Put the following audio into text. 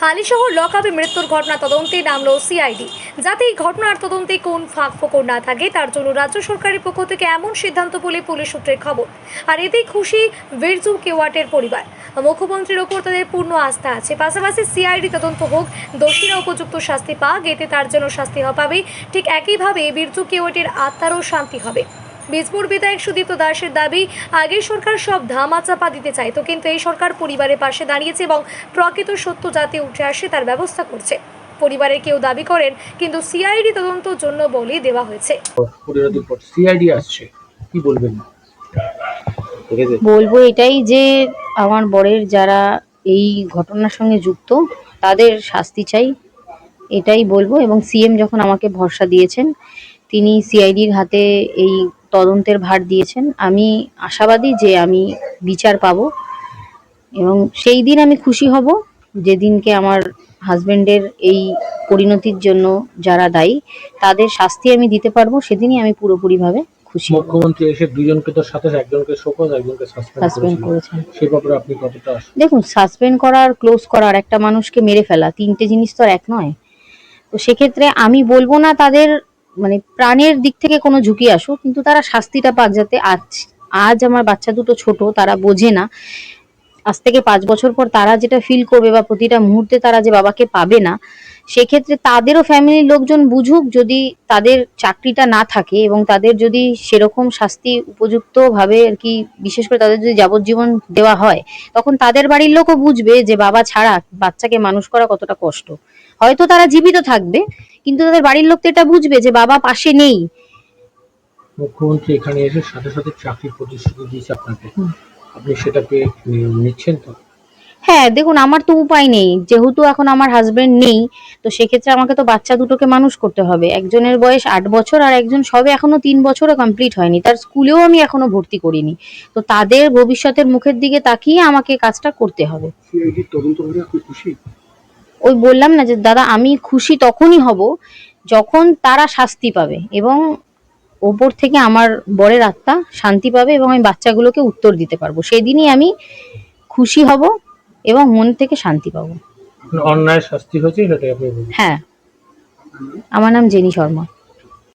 হালিশহর লকআপে মৃত্যুর ঘটনা তদন্তে নামলো সিআইডি। যাতে এই ঘটনার তদন্তে কোন ফাঁক ফোকর না থাকে তার জন্য রাজ্য সরকারের পক্ষ থেকে এমন সিদ্ধান্ত বলে পুলিশ সূত্রের খবর। আর এতেই খুশি বীরজু কেওয়াটের পরিবার। মুখ্যমন্ত্রীর ওপর তাদের পূর্ণ আস্থা আছে। পাশাপাশি সিআইডি তদন্ত হোক, দোষীরা উপযুক্ত শাস্তি পাক, এতে তার জন্য শাস্তি পাবে। ঠিক একইভাবে বীরজু কেওয়াটের আত্মারও শান্তি হবে। বীজপুর বিধায়ক সুদীপ্ত দাসের দাবি, আগে সরকার সব ধামাচাপা দিতে চাইতো, কিন্তু এই সরকার পরিবারের পাশে দাঁড়িয়েছে এবং প্রকৃত সত্য যাতে উঠে আসে তার ব্যবস্থা করছে। পরিবারের কেউ দাবি করেন, কিন্তু সিআইডি তদন্তের জন্য বলে দেওয়া হয়েছে। সিআইডি আসছে, কি বলবেন? বলবো এটাই যে আমার বরের যারা এই ঘটনার সঙ্গে যুক্ত তাদের শাস্তি চাই, এটাই বলবো। এবং সিএম যখন আমাকে ভরসা দিয়েছেন, তিনি সিআইডির হাতে এই তদন্তের ভার দিয়েছেন, আমি আশাবাদী যে আমি বিচার পাবো এবং সেই দিন আমি খুশি হব যেদিনকে আমার হাজবেন্ডের এই পরিণতির জন্য যারা দায়ী তাদের শাস্তি আমি দিতে পারবো, সেদিনই আমি পুরোপুরিভাবে খুশি। মুখ্যমন্ত্রী এসে দুজনকে তো সাথে একজনকে শোকজ, একজনকে সাসপেন্ড করেছেন। সেই ব্যাপারে আপনি কতটা? দেখুন, সাসপেন্ড করার, ক্লোজ করার, একটা মানুষকে মেরে ফেলা, তিনটে জিনিস তো আর এক নয়। তো সেক্ষেত্রে আমি বলবো না তাদের মানে প্রাণের দিক থেকে কোনো ঝুঁকি আসুক, কিন্তু তারা শাস্তিটা পাক। যাতে আজ আমার বাচ্চা দুটো ছোট, তারা বোঝে না, আজ থেকে 5 বছর পর তারা যেটা ফিল করবে বা প্রতিটা মুহূর্তে তারা যে বাবাকে পাবে না, সেক্ষেত্রে তাদেরও ফ্যামিলির লোকজন বুঝুক। যদি তাদের চাকরিটা না থাকে এবং তাদের যদি সেরকম শাস্তি উপযুক্ত ভাবে আর কি, বিশেষ করে তাদের যদি যাবজ্জীবন দেওয়া হয়, তখন তাদের বাড়ির লোকও বুঝবে যে বাবা ছাড়া বাচ্চাকে মানুষ করা কতটা কষ্ট। হয়তো তারা জীবিত থাকবে, কিন্তু তাদের বাড়ির লোক তো এটা বুঝবে যে বাবা পাশে নেই। মুখ্যমন্ত্রী এখানে এসে সাথে সাথে চাকরির প্রতিশ্রুতি দিয়েছে আপনাকে, আপনি সেটাকে নিচ্ছেন তো? হ্যাঁ, দেখুন, আমার তো উপায় নেই, যেহেতু এখন আমার হাজবেন্ড নেই, তো সেক্ষেত্রে আমাকে তো বাচ্চা দুটোকে মানুষ করতে হবে। একজনের বয়স 8 বছর আর একজন সবে এখনো 3 বছরও কমপ্লিট হয়নি, তার স্কুলেও আমি এখনো ভর্তি করিনি। তো তাদের ভবিষ্যতের মুখের দিকে তাকিয়ে আমাকে কাজটা করতে হবে। ওই বললাম না যে দাদা, আমি খুশি তখনই হব যখন তারা শাস্তি পাবে এবং ওপর থেকে আমার বরের আত্মা শান্তি পাবে এবং আমি বাচ্চাগুলোকে উত্তর দিতে পারবো। সেদিনই আমি খুশি হব এবং মন থেকে শান্তি পাবো। অন্যায় শাস্তি হয়েছে সেটাই আপনি বলছেন? হ্যাঁ, আমার নাম জেনি শর্মা।